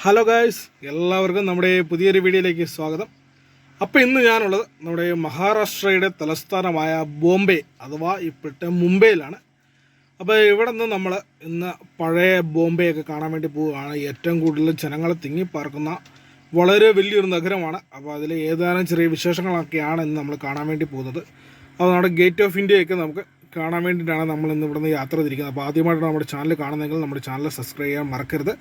Hello guys, എല്ലാവർക്കും നമ്മുടെ പുതിയൊരു വീഡിയോയിലേക്ക് സ്വാഗതം. അപ്പോൾ ഇന്ന് ഞാനുള്ളത് നമ്മുടെ മഹാരാഷ്ട്രയുടെ തലസ്ഥാനമായ ബോംബെ അഥവാ ഇപ്പോഴത്തെ മുംബൈയിലാണ്. അപ്പോൾ ഇവിടെ നിന്ന് നമ്മൾ ഇന്ന് പഴയ ബോംബെയൊക്കെ കാണാൻ വേണ്ടി പോവുകയാണ്. ഏറ്റവും കൂടുതൽ ജനങ്ങൾ തിങ്ങിപ്പാർക്കുന്ന വളരെ വലിയൊരു നഗരമാണ്. അപ്പോൾ അതിൽ ഏതാനും ചെറിയ വിശേഷങ്ങളൊക്കെയാണ് ഇന്ന് നമ്മൾ കാണാൻ വേണ്ടി പോകുന്നത്. അപ്പോൾ നമ്മുടെ ഗേറ്റ് ഓഫ് ഇന്ത്യയൊക്കെ നമുക്ക് കാണാൻ വേണ്ടിയിട്ടാണ് നമ്മൾ ഇന്ന് ഇവിടെ നിന്ന് യാത്ര തിരിക്കുന്നത്. അപ്പോൾ ആദ്യമായിട്ടാണ് നമ്മുടെ ചാനൽ കാണുന്നതെങ്കിൽ നമ്മുടെ ചാനൽ സബ്സ്ക്രൈബ് ചെയ്യാൻ മറക്കരുത്.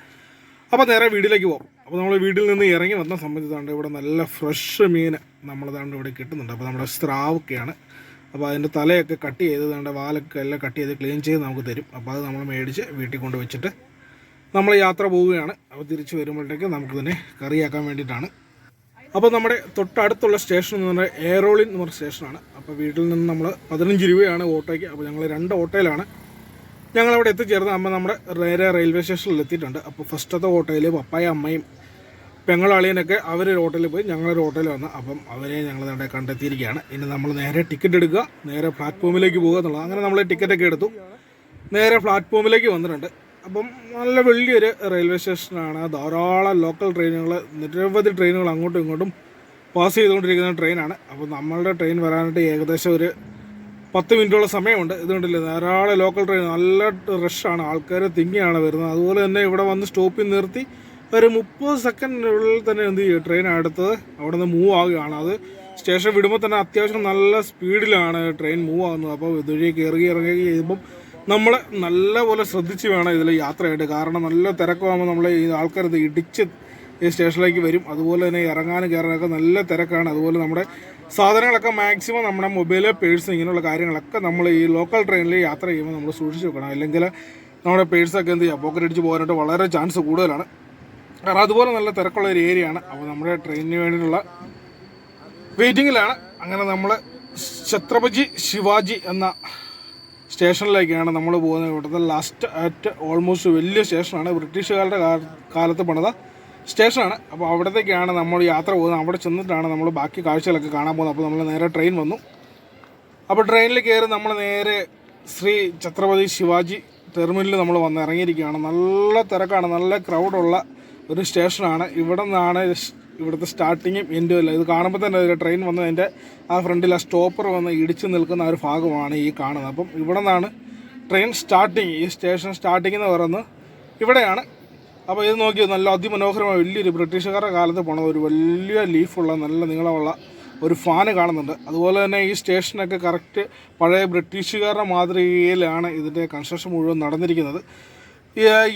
അപ്പോൾ നേരെ വീട്ടിലേക്ക് പോകും. അപ്പോൾ നമ്മൾ വീട്ടിൽ നിന്ന് ഇറങ്ങി വന്ന സമയത്താണ് ഇവിടെ നല്ല ഫ്രഷ് മീൻ നമ്മളതാണ്ട് ഇവിടെ കിട്ടുന്നുണ്ട്. അപ്പോൾ നമ്മുടെ സ്രാവൊക്കെയാണ്. അപ്പോൾ അതിൻ്റെ തലയൊക്കെ കട്ട് ചെയ്ത് അതിൻ്റെ വാലൊക്കെ എല്ലാം കട്ട് ചെയ്ത് ക്ലീൻ ചെയ്ത് നമുക്ക് തരും. അപ്പോൾ അത് നമ്മൾ മേടിച്ച് വീട്ടിൽ കൊണ്ട് വെച്ചിട്ട് നമ്മൾ യാത്ര പോവുകയാണ്. അപ്പോൾ തിരിച്ച് വരുമ്പോഴത്തേക്ക് നമുക്ക് തന്നെ കറിയാക്കാൻ വേണ്ടിയിട്ടാണ്. അപ്പോൾ നമ്മുടെ തൊട്ടടുത്തുള്ള സ്റ്റേഷൻ എന്ന് പറഞ്ഞാൽ എയറോളിൻ എന്ന് പറഞ്ഞ സ്റ്റേഷനാണ്. അപ്പോൾ വീട്ടിൽ നിന്ന് നമ്മൾ 15 രൂപയാണ് ഓട്ടോയ്ക്ക്. അപ്പോൾ ഞങ്ങൾ 2 ഓട്ടോയിലാണ് ഞങ്ങളവിടെ എത്തിച്ചേർന്ന്. നമ്മുടെ നേരെ റെയിൽവേ സ്റ്റേഷനിൽ എത്തിയിട്ടുണ്ട്. അപ്പോൾ ഫസ്റ്റത്തെ ഓട്ടോയിൽ പപ്പായ അമ്മയും പെങ്ങളാളിയനൊക്കെ അവരൊരു ഓട്ടോയിൽ പോയി, ഞങ്ങളൊരു ഓട്ടോയിൽ വന്ന്. അപ്പം അവരെ ഞങ്ങൾ അവിടെ കണ്ടെത്തിയിരിക്കുകയാണ്. ഇനി നമ്മൾ നേരെ ടിക്കറ്റ് എടുക്കുക, നേരെ പ്ലാറ്റ്ഫോമിലേക്ക് പോകുക എന്നുള്ളത്. അങ്ങനെ നമ്മൾ ടിക്കറ്റൊക്കെ എടുത്തു, നേരെ പ്ലാറ്റ്ഫോമിലേക്ക് വന്നിട്ടുണ്ട്. അപ്പം നല്ല വലിയൊരു റെയിൽവേ സ്റ്റേഷനാണ്. ധാരാളം ലോക്കൽ ട്രെയിനുകൾ, നിരവധി ട്രെയിനുകൾ അങ്ങോട്ടും ഇങ്ങോട്ടും പാസ് ചെയ്തുകൊണ്ടിരിക്കുന്ന ട്രെയിനാണ്. അപ്പോൾ നമ്മളുടെ ട്രെയിൻ വരാനായിട്ട് ഏകദേശം ഒരു 10 മിനിറ്റോളം സമയമുണ്ട്. ഇതുകൊണ്ടില്ല, ധാരാളം ലോക്കൽ ട്രെയിൻ, നല്ല റഷാണ്, ആൾക്കാർ തിങ്ങിയാണ് വരുന്നത്. അതുപോലെ തന്നെ ഇവിടെ വന്ന് സ്റ്റോപ്പിൽ നിർത്തി ഒരു 30 സെക്കൻഡിനുള്ളിൽ തന്നെ എന്ത് ചെയ്യും, ട്രെയിൻ അടുത്തത് അവിടെ നിന്ന് മൂവ് ആവുകയാണ്. അത് സ്റ്റേഷൻ വിടുമ്പോൾ തന്നെ അത്യാവശ്യം നല്ല സ്പീഡിലാണ് ട്രെയിൻ മൂവ് ആകുന്നത്. അപ്പോൾ ഇതുവഴി ഇറങ്ങി ചെയ്യുമ്പം നമ്മൾ നല്ലപോലെ ശ്രദ്ധിച്ച് വേണം ഇതിൽ യാത്രയായിട്ട്. കാരണം നല്ല തിരക്കാകുമ്പോൾ നമ്മൾ ഈ ആൾക്കാർ ഇത് ഇടിച്ച് ഈ സ്റ്റേഷനിലേക്ക് വരും. അതുപോലെ തന്നെ ഇറങ്ങാനും കയറാനൊക്കെ നല്ല തിരക്കാണ്. അതുപോലെ നമ്മുടെ സാധനങ്ങളൊക്കെ മാക്സിമം നമ്മുടെ മൊബൈല്, പേഴ്സ്, ഇങ്ങനെയുള്ള കാര്യങ്ങളൊക്കെ നമ്മൾ ഈ ലോക്കൽ ട്രെയിനിൽ യാത്ര ചെയ്യുമ്പോൾ നമ്മൾ സൂക്ഷിച്ച് വെക്കണം. അല്ലെങ്കിൽ നമ്മുടെ പേഴ്സൊക്കെ എന്ത് ചെയ്യുക, പോക്കറ്റ് അടിച്ച് പോകാനായിട്ട് വളരെ ചാൻസ് കൂടുതലാണ്. കാരണം അതുപോലെ നല്ല തിരക്കുള്ള ഒരു ഏരിയയാണ്. അപ്പോൾ നമ്മുടെ ട്രെയിനിന് വേണ്ടിയിട്ടുള്ള വെയിറ്റിങ്ങിലാണ്. അങ്ങനെ നമ്മൾ ഛത്രപതി ശിവാജി എന്ന സ്റ്റേഷനിലേക്കാണ് നമ്മൾ പോകുന്നത്. ഇവിടുത്തെ ലാസ്റ്റ് ഓൾമോസ്റ്റ് വലിയ സ്റ്റേഷനാണ്. ബ്രിട്ടീഷുകാരുടെ കാലത്ത് പണിത സ്റ്റേഷനാണ്. അപ്പോൾ അവിടത്തേക്കാണ് നമ്മൾ യാത്ര പോകുന്നത്. അവിടെ ചെന്നിട്ടാണ് നമ്മൾ ബാക്കി കാഴ്ചകളൊക്കെ കാണാൻ പോകുന്നത്. അപ്പോൾ നമ്മൾ നേരെ ട്രെയിൻ വന്നു. അപ്പോൾ ട്രെയിനിൽ കയറി നമ്മൾ നേരെ ശ്രീ ഛത്രപതി ശിവാജി ടെർമിനലിൽ നമ്മൾ വന്ന് ഇറങ്ങിയിരിക്കുകയാണ്. നല്ല തിരക്കാണ്, നല്ല ക്രൗഡുള്ള ഒരു സ്റ്റേഷനാണ്. ഇവിടെ നിന്നാണ് ഇവിടുത്തെ സ്റ്റാർട്ടിങ്ങും എൻഡും അല്ല. ഇത് കാണുമ്പോൾ തന്നെ ഒരു ട്രെയിൻ വന്ന് അതിൻ്റെ ആ ഫ്രണ്ടിൽ ആ സ്റ്റോപ്പർ വന്ന് ഇടിച്ച് നിൽക്കുന്ന ഒരു ഭാഗമാണ് ഈ കാണുന്നത്. അപ്പം ഇവിടെ നിന്നാണ് ട്രെയിൻ സ്റ്റാർട്ടിങ്, ഈ സ്റ്റേഷൻ സ്റ്റാർട്ടിങ് എന്ന് പറയുന്നത് ഇവിടെയാണ്. അപ്പോൾ ഇത് നോക്കി, നല്ല അതിമനോഹരമായ വലിയൊരു ബ്രിട്ടീഷുകാരുടെ കാലത്ത് പോണ ഒരു വലിയ ലീഫുള്ള നല്ല നീളമുള്ള ഒരു ഫാന് കാണുന്നുണ്ട്. അതുപോലെ തന്നെ ഈ സ്റ്റേഷനൊക്കെ കറക്റ്റ് പഴയ ബ്രിട്ടീഷുകാരുടെ മാതൃകയിലാണ് ഇതിൻ്റെ കൺസ്ട്രക്ഷൻ മുഴുവൻ നടന്നിരിക്കുന്നത്.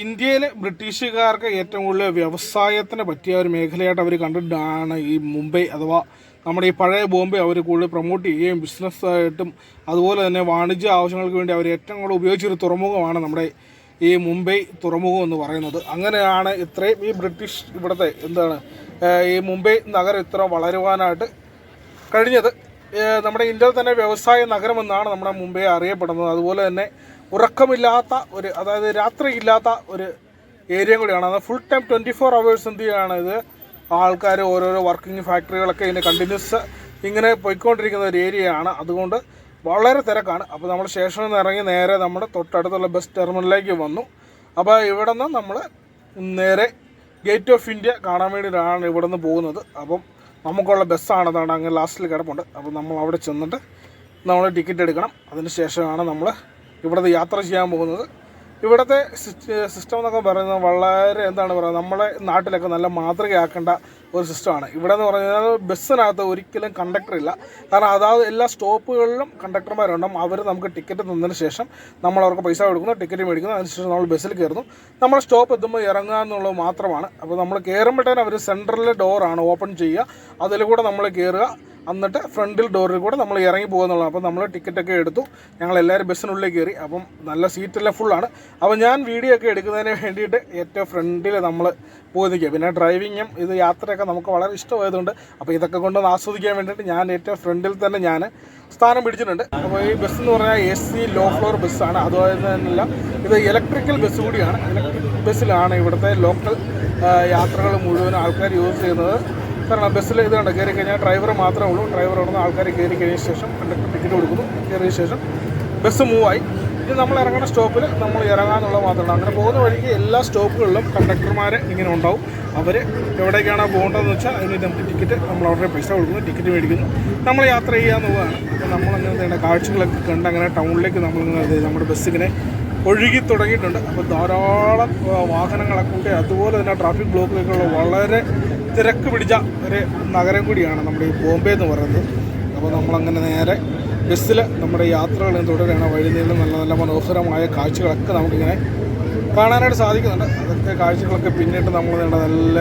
ഇന്ത്യയിൽ ബ്രിട്ടീഷുകാർക്ക് ഏറ്റവും കൂടുതൽ വ്യവസായത്തിന് പറ്റിയ ഒരു മേഖലയായിട്ട് അവർ കണ്ടിട്ടാണ് ഈ മുംബൈ അഥവാ നമ്മുടെ ഈ പഴയ ബോംബെ അവർ കൂടുതൽ പ്രൊമോട്ട് ചെയ്യുകയും ബിസിനസ്സായിട്ടും അതുപോലെ തന്നെ വാണിജ്യ ആവശ്യങ്ങൾക്ക് വേണ്ടി അവർ ഏറ്റവും കൂടുതൽ ഉപയോഗിച്ചൊരു തുറമുഖമാണ് നമ്മുടെ ഈ മുംബൈ തുറമുഖം എന്ന് പറയുന്നത്. അങ്ങനെയാണ് ഇത്രയും ഈ ബ്രിട്ടീഷ് ഇവിടുത്തെ ഈ മുംബൈ നഗരം ഇത്ര വളരുവാനായിട്ട് കഴിഞ്ഞത്. നമ്മുടെ ഇന്ത്യയിൽ തന്നെ വ്യവസായ നഗരമെന്നാണ് നമ്മുടെ മുംബൈ അറിയപ്പെടുന്നത്. അതുപോലെ തന്നെ ഉറക്കമില്ലാത്ത ഒരു, അതായത് രാത്രിയില്ലാത്ത ഒരു ഏരിയയും കൂടിയാണ്. അത് ഫുൾ ടൈം 24 hours എന്ത് ചെയ്യുകയാണ്, ഇത് ആൾക്കാർ ഓരോരോ വർക്കിംഗ് ഫാക്ടറികളൊക്കെ ഇതിന് കണ്ടിന്യൂസ് ഇങ്ങനെ പോയിക്കൊണ്ടിരിക്കുന്ന ഒരു ഏരിയയാണ്. അതുകൊണ്ട് വളരെ തിരക്കാണ്. അപ്പോൾ നമ്മൾ സ്റ്റേഷനിൽ നിന്ന് ഇറങ്ങി നേരെ നമ്മുടെ തൊട്ടടുത്തുള്ള ബസ് ടെർമിനലിലേക്ക് വന്നു. അപ്പോൾ ഇവിടെ നിന്ന് നമ്മൾ നേരെ ഗേറ്റ് ഓഫ് ഇന്ത്യ കാണാൻ വേണ്ടിയിട്ടാണ് ഇവിടെ നിന്ന് പോകുന്നത്. അപ്പം നമുക്കുള്ള ബസ്സാണ് അതാണ് അങ്ങനെ ലാസ്റ്റിൽ കിടപ്പുണ്ട്. അപ്പോൾ നമ്മൾ അവിടെ ചെന്നിട്ട് നമ്മൾ ടിക്കറ്റ് എടുക്കണം. അതിന് ശേഷമാണ് നമ്മൾ ഇവിടുത്തെ യാത്ര ചെയ്യാൻ പോകുന്നത്. ഇവിടുത്തെ സിസ്റ്റം എന്നൊക്കെ പറയുന്നത് വളരെ നമ്മളെ നാട്ടിലൊക്കെ നല്ല മാതൃകയാക്കേണ്ട ഒരു സിസ്റ്റമാണ്. ഇവിടെ എന്ന് പറഞ്ഞാൽ ബസ്സിനകത്ത് ഒരിക്കലും കണ്ടക്ടറില്ല. കാരണം അതായത് എല്ലാ സ്റ്റോപ്പുകളിലും കണ്ടക്ടർമാരുണ്ടാകും. അവർ നമുക്ക് ടിക്കറ്റ് തന്നതിന് ശേഷം നമ്മൾ അവർക്ക് പൈസ കൊടുക്കുന്നു, ടിക്കറ്റ് മേടിക്കുന്നു. അതിനുശേഷം നമ്മൾ ബസ്സിൽ കയറുന്നു. നമ്മൾ സ്റ്റോപ്പ് എത്തുമ്പോൾ ഇറങ്ങുക എന്നുള്ളത് മാത്രമാണ്. അപ്പോൾ നമ്മൾ കയറുമ്പോഴത്തേനും അവർ സെൻട്രലിലെ ഡോറാണ് ഓപ്പൺ ചെയ്യുക. അതിലൂടെ നമ്മൾ കയറുക, എന്നിട്ട് ഫ്രണ്ടിൽ ഡോറിൽ കൂടെ നമ്മൾ ഇറങ്ങി പോകുന്നുള്ളതാണ്. അപ്പോൾ നമ്മൾ ടിക്കറ്റൊക്കെ എടുത്തു, ഞങ്ങളെല്ലാവരും ബസ്സിനുള്ളിൽ കയറി. അപ്പം നല്ല സീറ്റെല്ലാം ഫുള്ളാണ്. അപ്പോൾ ഞാൻ വീഡിയോ ഒക്കെ എടുക്കുന്നതിന് വേണ്ടിയിട്ട് ഏറ്റവും ഫ്രണ്ടിൽ നമ്മൾ പോയി നിൽക്കുക. പിന്നെ ഡ്രൈവിങ്ങും ഇത് യാത്രയൊക്കെ നമുക്ക് വളരെ ഇഷ്ടമായതുകൊണ്ട് അപ്പോൾ ഇതൊക്കെ കൊണ്ടൊന്ന് ആസ്വദിക്കാൻ വേണ്ടിയിട്ട് ഞാൻ ഏറ്റവും ഫ്രണ്ടിൽ തന്നെ ഞാൻ സ്ഥാനം പിടിച്ചിട്ടുണ്ട്. അപ്പോൾ ഈ ബസ് എന്ന് പറഞ്ഞാൽ AC ലോ ഫ്ലോർ ബസ്സാണ്. അതുപോലെ തന്നെയല്ല, ഇത് ഇലക്ട്രിക്കൽ ബസ് കൂടിയാണ്. ഇലക്ട്രിക് ബസ്സിലാണ് ഇവിടുത്തെ ലോക്കൽ യാത്രകൾ മുഴുവൻ ആൾക്കാർ യൂസ് ചെയ്യുന്നത്. കാരണം ബസ്സിൽ ഇതുണ്ട്, കയറി കഴിഞ്ഞാൽ ഡ്രൈവർ മാത്രമേ ഉള്ളൂ. ഡ്രൈവർ അവിടെ നിന്ന് ആൾക്കാർ കയറി കഴിഞ്ഞ ശേഷം കണ്ടക്ടർ ടിക്കറ്റ് കൊടുക്കുന്നു. കയറിയ ശേഷം ബസ് മൂവായി. ഇനി നമ്മൾ ഇറങ്ങുന്ന സ്റ്റോപ്പിൽ നമ്മൾ ഇറങ്ങാമെന്നുള്ളത് മാത്രമല്ല. അങ്ങനെ പോകുന്ന വഴിക്ക് എല്ലാ സ്റ്റോപ്പുകളിലും കണ്ടക്ടർമാർ ഇങ്ങനെ ഉണ്ടാവും. അവർ എവിടേക്കാണ് പോകേണ്ടതെന്ന് വെച്ചാൽ അതിന് നമുക്ക് ടിക്കറ്റ് നമ്മൾ അവരുടെ പൈസ കൊടുക്കുന്നു, ടിക്കറ്റ് മേടിക്കുന്നു, നമ്മൾ യാത്ര ചെയ്യാന്നുള്ളതാണ്. അപ്പോൾ നമ്മളങ്ങനെ കാഴ്ചകളൊക്കെ കണ്ട് അങ്ങനെ ടൗണിലേക്ക് നമ്മളിങ്ങനെ നമ്മുടെ ബസ്സിങ്ങനെ ഒഴുകി തുടങ്ങിയിട്ടുണ്ട്. അപ്പോൾ ധാരാളം വാഹനങ്ങളൊക്കെ ഉണ്ട്. അതുപോലെ തന്നെ ട്രാഫിക് ബ്ലോക്കിലേക്കുള്ള വളരെ തിരക്ക് പിടിച്ച ഒരു നഗരം കൂടിയാണ് നമ്മുടെ ഈ ബോംബെ എന്ന് പറയുന്നത്. അപ്പോൾ നമ്മളങ്ങനെ നേരെ ബസ്സിൽ നമ്മുടെ യാത്രകൾ തുടരുകയാണ്. വഴി നീളം നല്ല നല്ല മനോഹരമായ കാഴ്ചകളൊക്കെ നമുക്കിങ്ങനെ കാണാനായിട്ട് സാധിക്കുന്നുണ്ട്. അതൊക്കെ കാഴ്ചകളൊക്കെ പിന്നിട്ട് നമ്മൾ നല്ല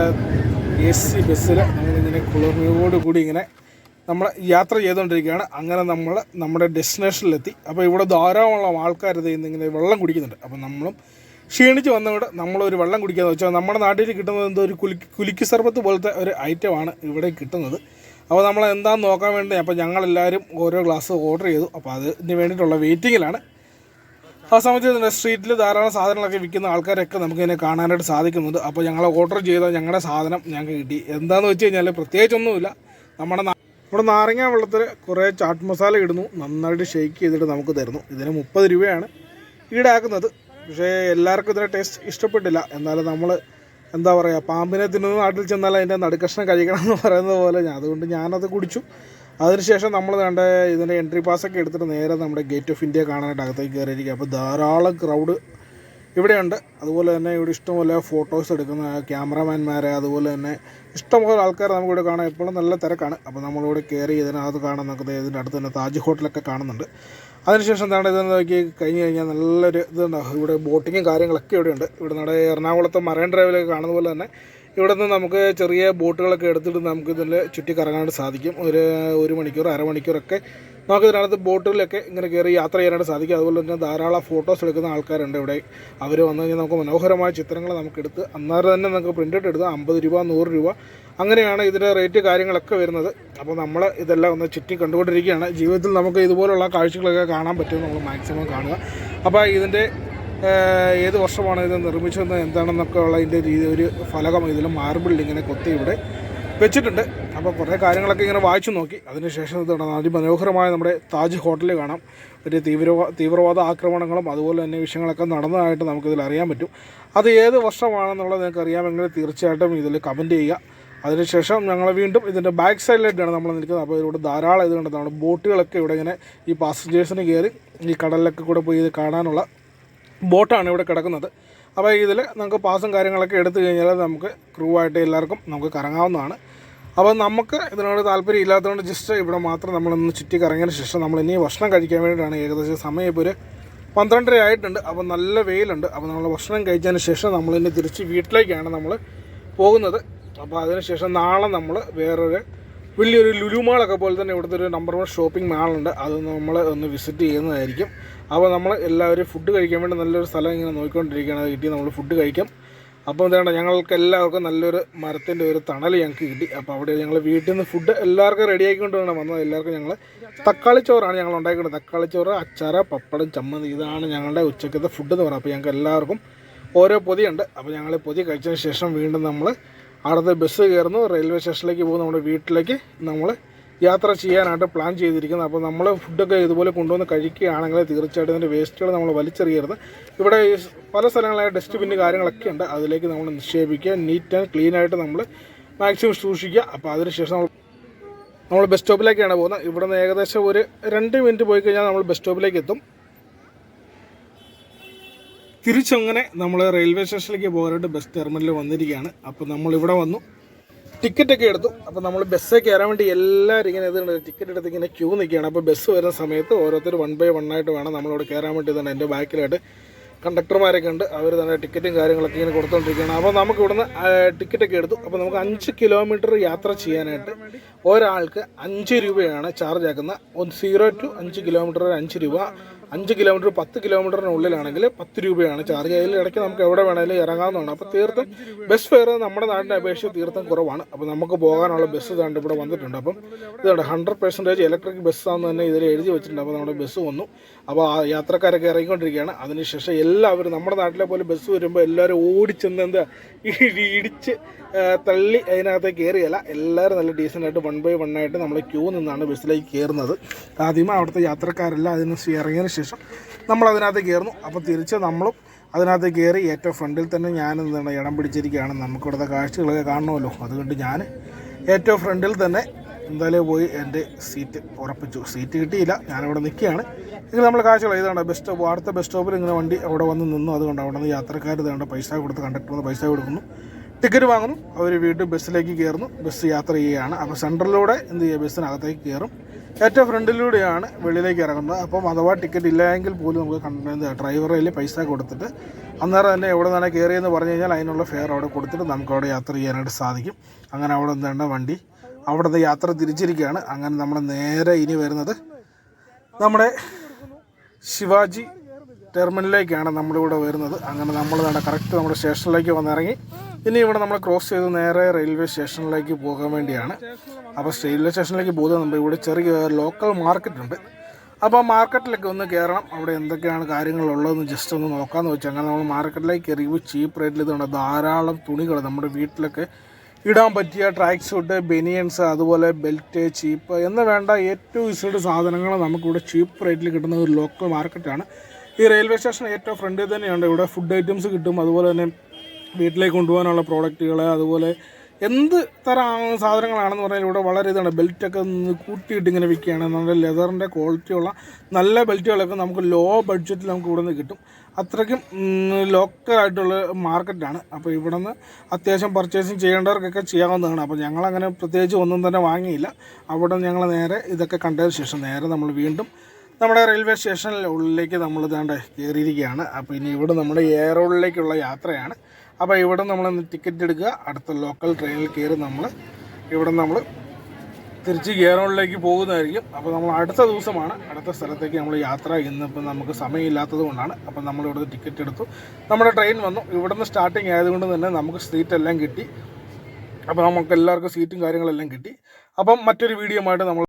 AC ബസ്സിൽ നമ്മളിങ്ങനെ കുളിർമയോടുകൂടി ഇങ്ങനെ നമ്മൾ യാത്ര ചെയ്തുകൊണ്ടിരിക്കുകയാണ്. അങ്ങനെ നമ്മൾ നമ്മുടെ ഡെസ്റ്റിനേഷനിലെത്തി. അപ്പോൾ ഇവിടെ ധാരാളം ആൾക്കാർ ഇന്നിങ്ങനെ വെള്ളം കുടിക്കുന്നുണ്ട്. അപ്പോൾ നമ്മളും ക്ഷീണിച്ച് വന്നുകൊണ്ട് നമ്മളൊരു വെള്ളം കുടിക്കാമെന്ന് വെച്ചാൽ നമ്മുടെ നാട്ടിൽ കിട്ടുന്നത് എന്തോ ഒരു കുലുക്കി സർബത്ത് പോലത്തെ ഒരു ഐറ്റമാണ് ഇവിടെ കിട്ടുന്നത്. അപ്പോൾ നമ്മൾ എന്താണെന്ന് നോക്കാൻ വേണ്ടി അപ്പോൾ ഞങ്ങളെല്ലാവരും ഓരോ ഗ്ലാസ് ഓർഡർ ചെയ്തു. അപ്പോൾ അതിന് വേണ്ടിയിട്ടുള്ള വെയിറ്റിങ്ങിലാണ്. ആ സമയത്ത് സ്ട്രീറ്റിൽ ധാരാളം സാധനങ്ങളൊക്കെ വിൽക്കുന്ന ആൾക്കാരൊക്കെ നമുക്കിതിനെ കാണാനായിട്ട് സാധിക്കുന്നുണ്ട്. അപ്പോൾ ഞങ്ങൾ ഓർഡർ ചെയ്ത ഞങ്ങളുടെ സാധനം ഞങ്ങൾക്ക് കിട്ടി. എന്താണെന്ന് വെച്ച് കഴിഞ്ഞാൽ പ്രത്യേകിച്ചൊന്നുമില്ല. നമ്മുടെ നാരങ്ങ വെള്ളത്തിൽ കുറേ ചാട്ട് മസാല ഇടുന്നു, നന്നായിട്ട് ഷെയ്ക്ക് ചെയ്തിട്ട് നമുക്ക് തരുന്നു. ഇതിന് 30 രൂപയാണ് ഈടാക്കുന്നത്. പക്ഷേ എല്ലാവർക്കും ഇതിൻ്റെ ടേസ്റ്റ് ഇഷ്ടപ്പെട്ടില്ല. എന്നാലും നമ്മൾ എന്താ പറയുക, പാമ്പിനെ തിന്നുന്ന നാട്ടിൽ ചെന്നാൽ അതിൻ്റെ നടുക്കഷ്ണം കഴിക്കണം എന്ന് പറയുന്നത് പോലെ അതുകൊണ്ട് ഞാനത് കുടിച്ചു. അതിനുശേഷം നമ്മൾ കണ്ട ഇതിൻ്റെ എൻട്രി പാസ്സൊക്കെ എടുത്തിട്ട് നേരെ നമ്മുടെ ഗേറ്റ് ഓഫ് ഇന്ത്യ കാണാനായിട്ട് അകത്തേക്ക് കയറിയിരിക്കുക. അപ്പോൾ ധാരാളം ക്രൗഡ് ഇവിടെയുണ്ട്. അതുപോലെ തന്നെ ഇവിടെ ഇഷ്ടംപോലെ ഫോട്ടോസ് എടുക്കുന്ന ക്യാമറാമാൻമാരെ, അതുപോലെ തന്നെ ഇഷ്ടംപോലെ ആൾക്കാർ നമുക്കിവിടെ കാണാം. എപ്പോഴും നല്ല തിരക്കാണ്. അപ്പോൾ നമ്മളിവിടെ കയറി ഇതിനകത്ത് കാണാൻ നോക്കുന്നത് ഇതിൻ്റെ അടുത്ത് തന്നെ താജ് ഹോട്ടലൊക്കെ കാണുന്നുണ്ട്. അതിനുശേഷം എന്താണ് ഇതെന്ന് നോക്കി കഴിഞ്ഞ് കഴിഞ്ഞാൽ നല്ലൊരു ഇതുണ്ടാകും. ഇവിടെ ബോട്ടിങ്ങും കാര്യങ്ങളൊക്കെ ഇവിടെയുണ്ട്. ഇവിടെ നമ്മുടെ എറണാകുളത്തെ മറൈൻ ഡ്രൈവിലൊക്കെ കാണുന്ന പോലെ തന്നെ ഇവിടെ നിന്ന് നമുക്ക് ചെറിയ ബോട്ടുകളൊക്കെ എടുത്തിട്ട് നമുക്ക് ഇതിൽ ചുറ്റി കറങ്ങാനായിട്ട് സാധിക്കും. ഒരു മണിക്കൂർ അരമണിക്കൂറൊക്കെ നമുക്ക് ഇതിനകത്ത് ബോട്ടുകളിലൊക്കെ ഇങ്ങനെ കയറി യാത്ര ചെയ്യാനായിട്ട് സാധിക്കും. അതുപോലെ തന്നെ ധാരാളം ഫോട്ടോസ് എടുക്കുന്ന ആൾക്കാരുണ്ട് ഇവിടെ. അവർ വന്നു കഴിഞ്ഞാൽ നമുക്ക് മനോഹരമായ ചിത്രങ്ങൾ നമുക്കെടുത്ത് അന്നേരം തന്നെ നമുക്ക് പ്രിൻ്റ് എടുത്ത് 50 രൂപ 100 രൂപ അങ്ങനെയാണ് ഇതിൻ്റെ റേറ്റ് കാര്യങ്ങളൊക്കെ വരുന്നത്. അപ്പോൾ നമ്മൾ ഇതെല്ലാം ഒന്ന് ചുറ്റി കണ്ടുകൊണ്ടിരിക്കുകയാണ്. ജീവിതത്തിൽ നമുക്ക് ഇതുപോലുള്ള കാഴ്ചകളൊക്കെ കാണാൻ പറ്റും. നമ്മൾ മാക്സിമം കാണുക. അപ്പോൾ ഇതിൻ്റെ ഏത് വർഷമാണ് ഇത് നിർമ്മിച്ചതെന്ന് എന്താണെന്നൊക്കെ ഉള്ള ഇതിൻ്റെ രീതി ഒരു ഫലകം ഇതിൽ മാർബിളിൽ ഇങ്ങനെ കൊത്തി ഇവിടെ വെച്ചിട്ടുണ്ട്. അപ്പോൾ കുറേ കാര്യങ്ങളൊക്കെ ഇങ്ങനെ വായിച്ചു നോക്കി. അതിനുശേഷം ഇതാണ് അതിമനോഹരമായ നമ്മുടെ താജ് ഹോട്ടൽ കാണാം. ഒരു തീവ്രവാദ ആക്രമണങ്ങളും അതുപോലെ തന്നെ വിഷയങ്ങളൊക്കെ നടന്നതായിട്ട് നമുക്കിതിൽ അറിയാൻ പറ്റും. അത് ഏത് വർഷമാണെന്നുള്ളത് നിങ്ങൾക്ക് അറിയാമെങ്കിൽ തീർച്ചയായിട്ടും ഇതിൽ കമൻറ്റ് ചെയ്യുക. അതിനുശേഷം ഞങ്ങൾ വീണ്ടും ഇതിൻ്റെ ബാക്ക് സൈഡിലായിട്ടാണ് നമ്മൾ നിൽക്കുന്നത്. അപ്പോൾ ഇവിടെ ധാരാളം ഇത് കണ്ടത് നമ്മുടെ ബോട്ടുകളൊക്കെ ഇവിടെ ഇങ്ങനെ ഈ പാസഞ്ചേഴ്സിന് കയറി ഈ കടലിലൊക്കെ കൂടെ പോയി ഇത് കാണാനുള്ള ബോട്ടാണ് ഇവിടെ കിടക്കുന്നത്. അപ്പോൾ ഇതിൽ നമുക്ക് പാസും കാര്യങ്ങളൊക്കെ എടുത്തു കഴിഞ്ഞാൽ നമുക്ക് ക്രൂ ആയിട്ട് എല്ലാവർക്കും നമുക്ക് കറങ്ങാവുന്നതാണ്. അപ്പോൾ നമുക്ക് ഇതിനോട് താല്പര്യം ഇല്ലാത്തതുകൊണ്ട് ജസ്റ്റ് ഇവിടെ മാത്രം നമ്മളൊന്ന് ചുറ്റി കറങ്ങിയതിന് ശേഷം നമ്മൾ ഇനി ഭക്ഷണം കഴിക്കാൻ വേണ്ടിയിട്ടാണ്. ഏകദേശം സമയം ഇപ്പോൾ ഒരു 12:30 ആയിട്ടുണ്ട്. അപ്പോൾ നല്ല വെയിലുണ്ട്. അപ്പോൾ നമ്മൾ ഭക്ഷണം കഴിച്ചതിന് ശേഷം നമ്മളിനി തിരിച്ച് വീട്ടിലേക്കാണ് നമ്മൾ പോകുന്നത്. അപ്പോൾ അതിനുശേഷം നാളെ നമ്മൾ വേറൊരു വലിയൊരു ലുലു മാളൊക്കെ പോലെ തന്നെ ഇവിടുത്തെ ഒരു നമ്പർ 1 ഷോപ്പിംഗ് മാളുണ്ട്. അത് നമ്മൾ ഒന്ന് വിസിറ്റ് ചെയ്യുന്നതായിരിക്കും. അപ്പോൾ നമ്മൾ എല്ലാവരും ഫുഡ് കഴിക്കാൻ വേണ്ടി നല്ലൊരു സ്ഥലം ഇങ്ങനെ നോക്കിക്കൊണ്ടിരിക്കുകയാണ്. അത് കിട്ടി നമ്മൾ ഫുഡ് കഴിക്കാം. അപ്പോൾ എന്താണ് ഞങ്ങൾക്ക് എല്ലാവർക്കും നല്ലൊരു മരത്തിൻ്റെ ഒരു തണൽ ഞങ്ങൾക്ക് കിട്ടി. അപ്പോൾ അവിടെ ഞങ്ങൾ വീട്ടിൽ നിന്ന് ഫുഡ് എല്ലാവർക്കും റെഡി ആയിക്കൊണ്ട് വേണം വന്നത്. എല്ലാവർക്കും ഞങ്ങൾ തക്കാളി ചോറാണ് ഞങ്ങൾ ഉണ്ടാക്കുന്നത്. തക്കാളി ചോറ്, അച്ചാറ്, പപ്പടം, ചമ്മന്തി, ഇതാണ് ഞങ്ങളുടെ ഉച്ചക്കത്തെ ഫുഡ് എന്ന് പറയുന്നത്. അപ്പോൾ ഞങ്ങൾക്ക് എല്ലാവർക്കും ഓരോ പൊതിയുണ്ട്. അപ്പോൾ ഞങ്ങൾ പൊതി കഴിച്ചതിന് ശേഷം വീണ്ടും നമ്മൾ അടുത്ത ബസ് കയറുന്നു. റെയിൽവേ സ്റ്റേഷനിലേക്ക് പോകും. നമ്മുടെ വീട്ടിലേക്ക് നമ്മൾ യാത്ര ചെയ്യാനായിട്ട് പ്ലാൻ ചെയ്തിരിക്കുന്നത്. അപ്പോൾ നമ്മൾ ഫുഡൊക്കെ ഇതുപോലെ കൊണ്ടുവന്ന് കഴിക്കുകയാണെങ്കിൽ തീർച്ചയായിട്ടും ഇതിൻ്റെ വേസ്റ്റുകൾ നമ്മൾ വലിച്ചെറിയരുത്. ഇവിടെ പല സ്ഥലങ്ങളായ ഡസ്റ്റ്ബിന്ന് കാര്യങ്ങളൊക്കെ ഉണ്ട്. അതിലേക്ക് നമ്മൾ നിക്ഷേപിക്കുക. നീറ്റ് ആൻഡ് ക്ലീനായിട്ട് നമ്മൾ മാക്സിമം സൂക്ഷിക്കുക. അപ്പോൾ അതിനുശേഷം നമ്മൾ ബസ് സ്റ്റോപ്പിലേക്കാണ് പോകുന്നത്. ഇവിടെ നിന്ന് ഏകദേശം ഒരു 2 മിനിറ്റ് പോയി കഴിഞ്ഞാൽ നമ്മൾ ബസ് സ്റ്റോപ്പിലേക്ക് എത്തും. തിരിച്ചങ്ങനെ നമ്മൾ റെയിൽവേ സ്റ്റേഷനിലേക്ക് പോകാനായിട്ട് ബസ് ടെർമിനലിൽ വന്നിരിക്കുകയാണ്. അപ്പോൾ നമ്മളിവിടെ വന്നു, ടിക്കറ്റൊക്കെ എടുത്തു. അപ്പോൾ നമ്മൾ ബസ്സിൽ കയറാൻ വേണ്ടി എല്ലാവരും ഇങ്ങനെ ടിക്കറ്റ് എടുത്ത് ഇങ്ങനെ ക്യൂ നിൽക്കുകയാണ്. അപ്പോൾ ബസ് വരുന്ന സമയത്ത് ഓരോരുത്തർ 1 by 1 ആയിട്ട് വേണം നമ്മളിവിടെ കയറാൻ വേണ്ടി. തന്നെ എൻ്റെ ബാക്കിലായിട്ട് കണ്ടക്ടർമാരൊക്കെ ഉണ്ട്. അവർ തന്നെ ടിക്കറ്റും കാര്യങ്ങളൊക്കെ ഇങ്ങനെ കൊടുത്തുകൊണ്ടിരിക്കുകയാണ്. അപ്പോൾ നമുക്ക് ഇവിടുന്ന് ടിക്കറ്റൊക്കെ എടുത്തു. അപ്പോൾ നമുക്ക് 5 കിലോമീറ്റർ യാത്ര ചെയ്യാനായിട്ട് ഒരാൾക്ക് 5 രൂപയാണ് ചാർജ് ആക്കുന്നത്. 0 to 5 കിലോമീറ്റർ 5 രൂപ. 5 കിലോമീറ്റർ 10 കിലോമീറ്ററിനുള്ളിലാണെങ്കിൽ 10 രൂപയാണ് ചാർജ്. അതിൽ ഇടയ്ക്ക് നമുക്ക് എവിടെ വേണമെങ്കിലും ഇറങ്ങാവുന്നതാണ്. അപ്പോൾ തീർത്തും ബസ് ഫെയർ നമ്മുടെ നാടിൻ്റെ അപേക്ഷിച്ച് തീർത്തും കുറവാണ്. അപ്പോൾ നമുക്ക് പോകാനുള്ള ബസ് ഇതാണ്ട് ഇവിടെ വന്നിട്ടുണ്ട്. അപ്പം ഇതുണ്ട് 100% ഇലക്ട്രിക് ബസ്സാണെന്ന് തന്നെ ഇതിൽ എഴുതി വെച്ചിട്ടുണ്ട്. അപ്പോൾ നമ്മുടെ ബസ് വന്നു. അപ്പോൾ ആ യാത്രക്കാരൊക്കെ ഇറങ്ങിക്കൊണ്ടിരിക്കുകയാണ്. അതിനുശേഷം എല്ലാവരും നമ്മുടെ നാട്ടിലെ പോലെ ബസ് വരുമ്പോൾ എല്ലാവരും ഓടിച്ചെന്ന് ഇടിച്ച് തള്ളി അതിനകത്തേക്ക് കയറിയല്ല. എല്ലാവരും നല്ല ഡീസൻ്റായിട്ട് 1 by 1 ആയിട്ട് നമ്മൾ ക്യൂ നിന്നാണ് ബസ്സിലേക്ക് കയറുന്നത്. ആദ്യമേ അവിടുത്തെ യാത്രക്കാരെല്ലാം അതിന് ഇറങ്ങിയതിന് ശേഷം നമ്മൾ അതിനകത്ത് കയറുന്നു. അപ്പോൾ തിരിച്ച് നമ്മളും അതിനകത്ത് കയറി ഏറ്റവും ഫ്രണ്ടിൽ തന്നെ ഞാൻ എന്താണ് ഇടം പിടിച്ചിരിക്കുകയാണ്. നമുക്കിവിടുത്തെ കാഴ്ചകളൊക്കെ കാണണമല്ലോ. അതുകൊണ്ട് ഞാൻ ഏറ്റവും ഫ്രണ്ടിൽ തന്നെ എന്തായാലും പോയി എൻ്റെ സീറ്റ് ഉറപ്പിച്ചു. സീറ്റ് കിട്ടിയില്ല, ഞാനവിടെ നിൽക്കുകയാണ്. ഇങ്ങനെ നമ്മൾ കാഴ്ചകൾ ഇതാണ് ബസ് സ്റ്റോപ്പ്. അടുത്ത ബസ് സ്റ്റോപ്പിൽ ഇങ്ങനെ വണ്ടി അവിടെ വന്ന് നിന്നു. അതുകൊണ്ട് അവിടെ നിന്ന് യാത്രക്കാർ ഇതുകൊണ്ട് പൈസ കൊടുത്ത് കണ്ടക്ടർ വന്ന് പൈസ കൊടുക്കുന്നു, ടിക്കറ്റ് വാങ്ങുന്നു. അവർ വീണ്ടും ബസ്സിലേക്ക് കയറുന്നു, ബസ് യാത്ര ചെയ്യുകയാണ്. അപ്പോൾ സെൻട്രലിലൂടെ എന്ത് ചെയ്യുക, ബസ്സിനകത്തേക്ക് കയറും. ഏറ്റവും ഫ്രണ്ടിലൂടെയാണ് വെളിയിലേക്ക് ഇറങ്ങുന്നത്. അപ്പം അഥവാ ടിക്കറ്റ് ഇല്ലെങ്കിൽ പോലും നമുക്ക് ഡ്രൈവറിൽ പൈസ കൊടുത്തിട്ട് അന്നേരം തന്നെ എവിടെ നിന്നാണ് കയറിയെന്ന് പറഞ്ഞു കഴിഞ്ഞാൽ അതിനുള്ള ഫെയർ അവിടെ കൊടുത്തിട്ട് നമുക്ക് അവിടെ യാത്ര ചെയ്യാനായിട്ട് സാധിക്കും. അങ്ങനെ അവിടെ എന്താണ് വണ്ടി അവിടുത്തെ യാത്ര തിരിച്ചിരിക്കുകയാണ്. അങ്ങനെ നമ്മൾ നേരെ ഇനി വരുന്നത് നമ്മുടെ ശിവാജി ടെർമിനലിലേക്കാണ് നമ്മളിവിടെ വരുന്നത്. അങ്ങനെ നമ്മൾ കറക്റ്റ് നമ്മുടെ സ്റ്റേഷനിലേക്ക് വന്നിറങ്ങി. ഇനി ഇവിടെ നമ്മൾ ക്രോസ് ചെയ്ത് നേരെ റെയിൽവേ സ്റ്റേഷനിലേക്ക് പോകാൻ വേണ്ടിയാണ്. അപ്പോൾ റെയിൽവേ സ്റ്റേഷനിലേക്ക് പോകുന്നത് നമ്മൾ ഇവിടെ ചെറിയ ലോക്കൽ മാർക്കറ്റ് ഉണ്ട്. അപ്പോൾ മാർക്കറ്റിലൊക്കെ ഒന്ന് കയറണം. അവിടെ എന്തൊക്കെയാണ് കാര്യങ്ങളുള്ളതെന്ന് ജസ്റ്റ് ഒന്ന് നോക്കാമെന്ന് വെച്ചാൽ അങ്ങനെ നമ്മൾ മാർക്കറ്റിലേക്ക് കയറിയപ്പോൾ ചീപ്പ് റേറ്റിൽ ഇതുണ്ട് ധാരാളം തുണികൾ നമ്മുടെ വീട്ടിലൊക്കെ ഇടാൻ പറ്റിയ ട്രാക്ക് സൂട്ട്, ബനിയൻസ്, അതുപോലെ ബെൽറ്റ്, ചീപ്പ് എന്ന് വേണ്ട ഏറ്റവും ഇസഡ് സാധനങ്ങൾ നമുക്കിവിടെ ചീപ്പ് റേറ്റിൽ കിട്ടുന്ന ഒരു ലോക്കൽ മാർക്കറ്റാണ്. ഈ റെയിൽവേ സ്റ്റേഷൻ ഏറ്റവും ഫ്രണ്ടിൽ തന്നെയുണ്ട്. ഇവിടെ ഫുഡ് ഐറ്റംസ് കിട്ടും, അതുപോലെ തന്നെ വീട്ടിലേക്ക് കൊണ്ടുപോകാനുള്ള പ്രോഡക്റ്റുകൾ, അതുപോലെ എന്ത് തരം സാധനങ്ങളാണെന്ന് പറഞ്ഞാൽ ഇവിടെ വളരെ ഇതാണ്. ബെൽറ്റൊക്കെ കൂട്ടിയിട്ട് ഇങ്ങനെ വിൽക്കുകയാണ്. നമ്മുടെ ലെതറിൻ്റെ ക്വാളിറ്റിയുള്ള നല്ല ബെൽറ്റുകളൊക്കെ നമുക്ക് ലോ ബഡ്ജറ്റിൽ നമുക്ക് ഇവിടെ നിന്ന് കിട്ടും. അത്രയ്ക്കും ലോക്കലായിട്ടുള്ള മാർക്കറ്റാണ്. അപ്പോൾ ഇവിടെ നിന്ന് അത്യാവശ്യം പർച്ചേസിങ് ചെയ്യേണ്ടവർക്കൊക്കെ ചെയ്യാവുന്നതാണ്. അപ്പോൾ ഞങ്ങളങ്ങനെ പ്രത്യേകിച്ച് ഒന്നും തന്നെ വാങ്ങിയില്ല. അവിടെ ഞങ്ങൾ നേരെ ഇതൊക്കെ കണ്ടതിന് ശേഷം നേരെ നമ്മൾ വീണ്ടും നമ്മുടെ റെയിൽവേ സ്റ്റേഷനിൽ ഉള്ളിലേക്ക് നമ്മൾ ഇതാണ്ട് കയറിയിരിക്കുകയാണ്. അപ്പോൾ ഇനി ഇവിടെ നമ്മുടെ എയറോളിലേക്കുള്ള യാത്രയാണ്. അപ്പോൾ ഇവിടെ നമ്മൾ ടിക്കറ്റ് എടുക്കുക, അടുത്ത ലോക്കൽ ട്രെയിനിൽ കയറി നമ്മൾ തിരിച്ച് എയറോളിലേക്ക് പോകുന്നതായിരിക്കും. അപ്പോൾ നമ്മൾ അടുത്ത ദിവസമാണ് അടുത്ത സ്ഥലത്തേക്ക് നമ്മൾ യാത്ര. ഇന്നിപ്പോൾ നമുക്ക് സമയമില്ലാത്തത് കൊണ്ടാണ്. അപ്പോൾ നമ്മളിവിടെ ടിക്കറ്റ് എടുത്തു, നമ്മുടെ ട്രെയിൻ വന്നു. ഇവിടുന്ന് സ്റ്റാർട്ടിങ് ആയതുകൊണ്ട് തന്നെ നമുക്ക് സീറ്റെല്ലാം കിട്ടി. അപ്പോൾ നമുക്ക് എല്ലാവർക്കും സീറ്റും കാര്യങ്ങളെല്ലാം കിട്ടി. അപ്പം മറ്റൊരു വീഡിയോ ആയിട്ട് നമ്മൾ